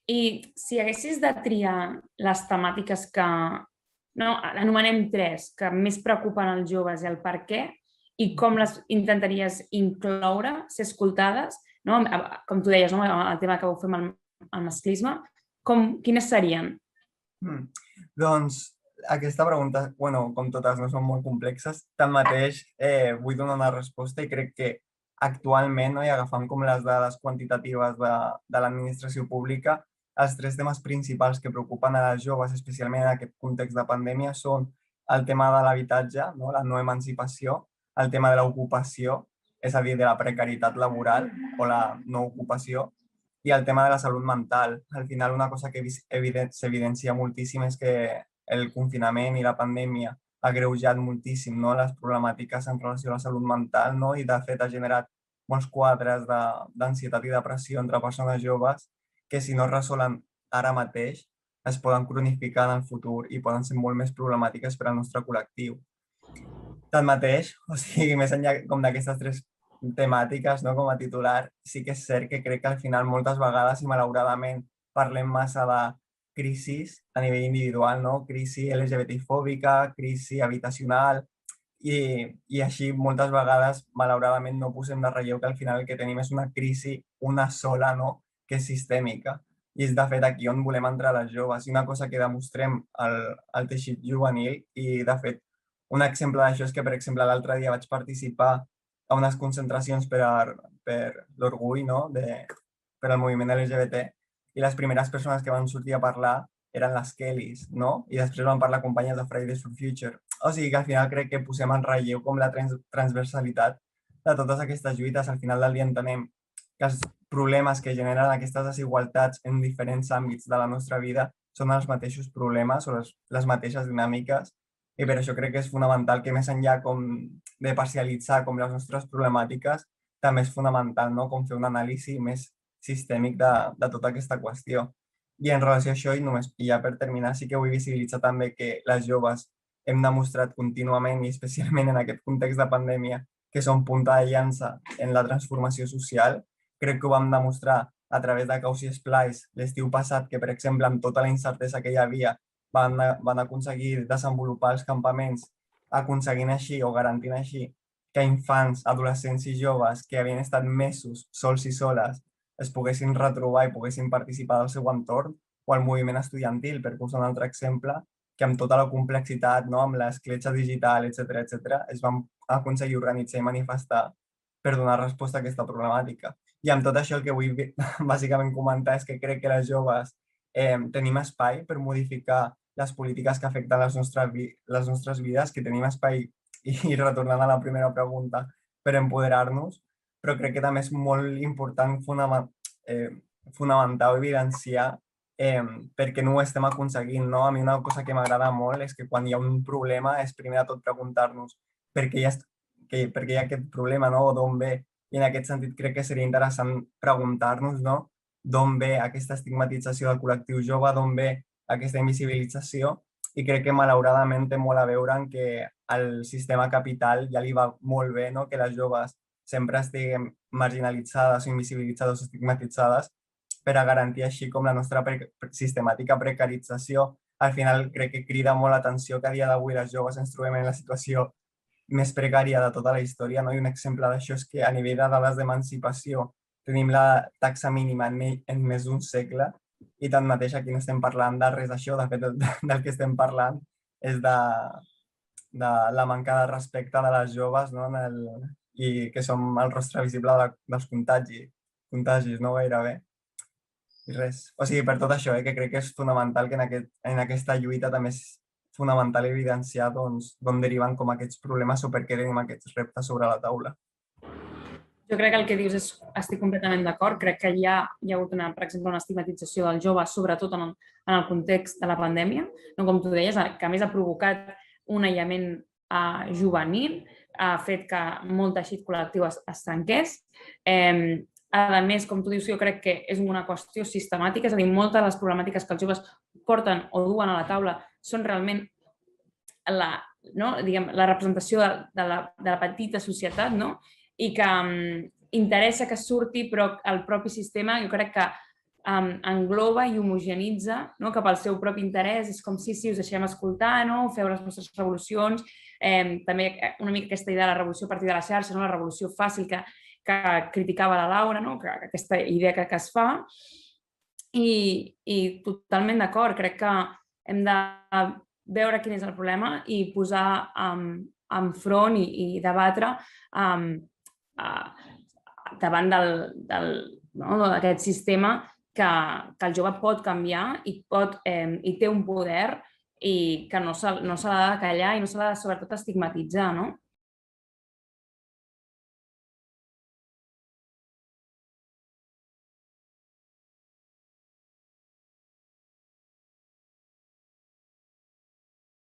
I si haguessis de triar les temàtiques que, no, anomenem 3, que més preocupen els joves i el per què, i com les intentaries incloure, ser escoltades, no? Com tu deies, no? El tema que vau fer amb el masclisme, quines serien? Doncs aquesta pregunta, com totes, no són molt complexes. Tanmateix, vull donar una resposta i crec que actualment, i agafant com les dades quantitatives de l'administració pública, els 3 temes principals que preocupen a les joves, especialment en aquest context de pandèmia, són el tema de l'habitatge, la no emancipació, el tema de l'ocupació, és a dir, de la precarietat laboral o la no ocupació, i el tema de la salut mental. Al final, una cosa que s'evidencia moltíssim és que el confinament i la pandèmia ha agreujat moltíssim les problemàtiques en relació a la salut mental, i de fet ha generat molts quadres d'ansietat i depressió entre persones joves que si no es resolen ara mateix es poden cronificar en el futur i poden ser molt més problemàtiques per al nostre col·lectiu. Tanmateix, més enllà com d'aquestes 3 temàtiques, com a titular, sí que és cert que crec que al final moltes vegades i malauradament parlem massa de crisis a nivell individual, crisi LGBTI-fòbica, crisi habitacional, i així moltes vegades malauradament no posem de relleu que al final el que tenim és una crisi, una sola, que és sistèmica. I és de fet aquí on volem entrar les joves. I una cosa que demostrem al teixit juvenil, i de fet un exemple d'això és que, per exemple, l'altre dia vaig participar a unes concentracions per l'orgull, per al moviment LGBT, i les primeres persones que van sortir a parlar eren les Kellys, i després van parlar companyes de Fridays for Future. O sigui que al final crec que posem en relleu com la transversalitat de totes aquestes lluites. Al final del dia entenem que els problemes que generen aquestes desigualtats en diferents àmbits de la nostra vida són els mateixos problemes o les mateixes dinàmiques, i per això crec que és fonamental que més enllà com de parcialitzar com les nostres problemàtiques, també és fonamental com fer un anàlisi més sistèmic de tota aquesta qüestió. I en relació a això, i ja per terminar, sí que vull visibilitzar també que les joves hem demostrat contínuament, i especialment en aquest context de pandèmia, que són punta de llança en la transformació social. Crec que ho vam demostrar a través de Caus i Esplais l'estiu passat, que, per exemple, amb tota la incertesa que hi havia, van aconseguir desenvolupar els campaments, aconseguint així o garantint així que infants, adolescents i joves que havien estat mesos sols i soles es poguessin retrobar i poguessin participar del seu entorn, o el moviment estudiantil, per posar un altre exemple, que amb tota la complexitat, amb l'escletxa digital, etc., es van aconseguir organitzar i manifestar per donar resposta a aquesta problemàtica. I amb tot això el que vull bàsicament comentar és que crec que les joves tenim espai per modificar les polítiques que afecten les nostres vides, que tenim espai, i retornant a la primera pregunta, per empoderar-nos, però crec que també és molt important fonamentar o evidenciar perquè no ho estem aconseguint. A mi una cosa que m'agrada molt és que quan hi ha un problema és primer de tot preguntar-nos per què hi ha aquest problema, o d'on ve. I en aquest sentit crec que seria interessant preguntar-nos d'on ve aquesta estigmatització del col·lectiu jove, d'on ve aquesta invisibilització, i crec que malauradament té molt a veure en que al sistema capital ja li va molt bé que les joves sempre estiguem marginalitzades o invisibilitzades o estigmatitzades per a garantir així com la nostra sistemàtica precarització. Al final crec que crida molt l'atenció que a dia d'avui les joves ens trobem en la situació més precària de tota la història, i un exemple d'això és que a nivell de dades d'emancipació tenim la taxa mínima en més d'un segle, i tanmateix aquí no estem parlant de res d'això. De fet, del que estem parlant és de la manca de respecte de les joves, i que som el rostre visible dels contagis, gairebé. I res. O sigui, per tot això, que crec que és fonamental que en aquesta lluita també és fonamental evidenciar d'on deriven com aquests problemes o per què tenim aquests reptes sobre la taula. Jo crec que el que dius estic completament d'acord. Crec que hi ha hagut, per exemple, una estigmatització dels joves, sobretot en el context de la pandèmia, com tu deies, que a més ha provocat un aïllament juvenil, ha fet que molt teixit col·lectiu es trenqués. A més, com tu dius, jo crec que és una qüestió sistemàtica, és a dir, moltes de les problemàtiques que els joves porten o duen a la taula són realment la representació de la petita societat, i que interessa que surti, però el propi sistema jo crec que engloba i homogenitza cap al seu propi interès. És com si us deixem escoltar, feu les vostres revolucions. També una mica aquesta idea de la revolució a partir de la xarxa, la revolució fàcil que criticava la Laura, aquesta idea que es fa. I totalment d'acord, crec que hem de veure quin és el problema i posar enfront i debatre davant d'aquest sistema que el jove pot canviar i té un poder i que no se l'ha de callar i no se l'ha de sobretot estigmatitzar, no?